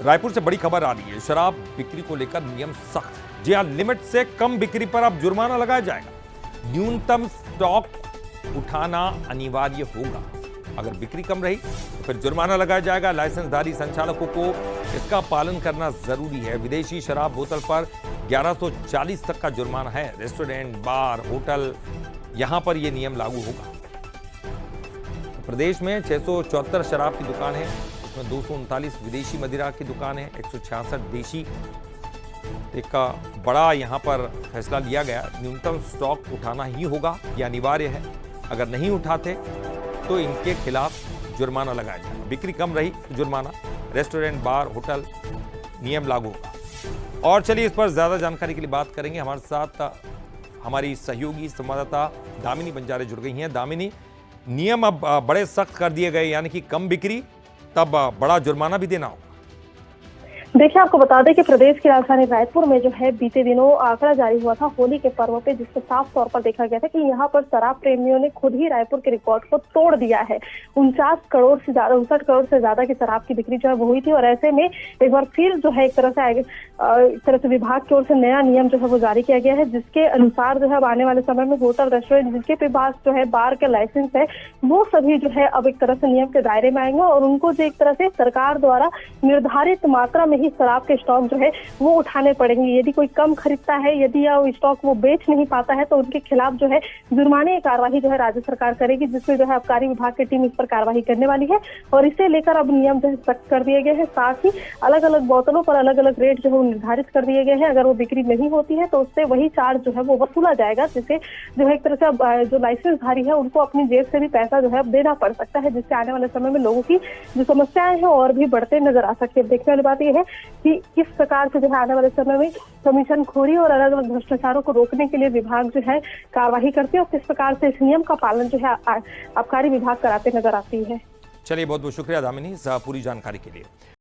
रायपुर से बड़ी खबर आ रही है। शराब बिक्री को लेकर नियम सख्त। जी हां, लिमिट से कम बिक्री पर अब जुर्माना लगाया जाएगा। न्यूनतम स्टॉक उठाना अनिवार्य होगा। अगर बिक्री कम रही तो फिर जुर्माना लगाया जाएगा। लाइसेंसधारी संचालकों को इसका पालन करना जरूरी है। विदेशी शराब बोतल पर 1140 तक का जुर्माना है। रेस्टोरेंट, बार, होटल, यहां पर यह नियम लागू होगा। प्रदेश में 674 शराब की दुकान है, इसमें 239 विदेशी मदिरा की दुकान है, 166 देशी। एक बड़ा यहां पर फैसला लिया गया। न्यूनतम स्टॉक उठाना ही होगा, यह अनिवार्य है। अगर नहीं उठाते तो इनके खिलाफ जुर्माना लगाया जाएगा। बिक्री कम रही तो जुर्माना। रेस्टोरेंट, बार, होटल, नियम लागू होगा। और चलिए इस पर ज्यादा जानकारी के लिए बात करेंगे। हमारे साथ हमारी सहयोगी संवाददाता दामिनी बंजारे जुड़ गई हैं। दामिनी, नियम अब बड़े सख्त कर दिए गए, यानी कि कम बिक्री तब बड़ा जुर्माना भी देना होगा। देखिए, आपको बता दें कि प्रदेश की राजधानी रायपुर में जो है बीते दिनों आंकड़ा जारी हुआ था होली के पर्व पे, जिससे साफ तौर पर देखा गया था कि यहाँ पर शराब प्रेमियों ने खुद ही रायपुर के रिकॉर्ड को तोड़ दिया है। 59 करोड़ से ज्यादा की शराब की बिक्री जो है वो हुई थी। और ऐसे में एक बार फिर जो है एक तरह से विभाग की ओर से नया नियम जो है वो जारी किया गया है, जिसके अनुसार जो है अब आने वाले समय में होटल, रेस्टोरेंट जिनके पास जो है बार के लाइसेंस है, वो सभी जो है अब एक तरह से नियम के दायरे में आएंगे और उनको जो एक तरह से सरकार द्वारा निर्धारित मात्रा में शराब के स्टॉक जो है वो उठाने पड़ेंगे। यदि कोई कम खरीदता है, यदि यह स्टॉक वो बेच नहीं पाता है, तो उनके खिलाफ जो है जुर्माने की कार्रवाई जो है राज्य सरकार करेगी, जिसमें जो है आबकारी विभाग की टीम इस पर कार्रवाई करने वाली है। और इसे लेकर अब नियम जो है सख्त कर दिए गए हैं। साथ ही अलग अलग बोतलों पर अलग अलग रेट जो है निर्धारित कर दिए गए हैं। अगर वो बिक्री नहीं होती है तो उससे वही चार्ज जो है वो वसूला जाएगा, जिससे जो है एक तरह से जो लाइसेंसधारी है उनको अपनी जेब से भी पैसा जो है देना पड़ सकता है, जिससे आने वाले समय में लोगों की जो समस्याएं हैं और भी बढ़ते नजर आ सकती है। देखने वाली बात यह है कि किस प्रकार से जो है आने वाले समय में कमीशनखोरी और अलग अलग भ्रष्टाचारों को रोकने के लिए विभाग जो है कार्रवाई करती है और किस प्रकार से इस नियम का पालन जो है आबकारी विभाग कराते नजर आती है। चलिए, बहुत बहुत शुक्रिया दामिनी इस पूरी जानकारी के लिए।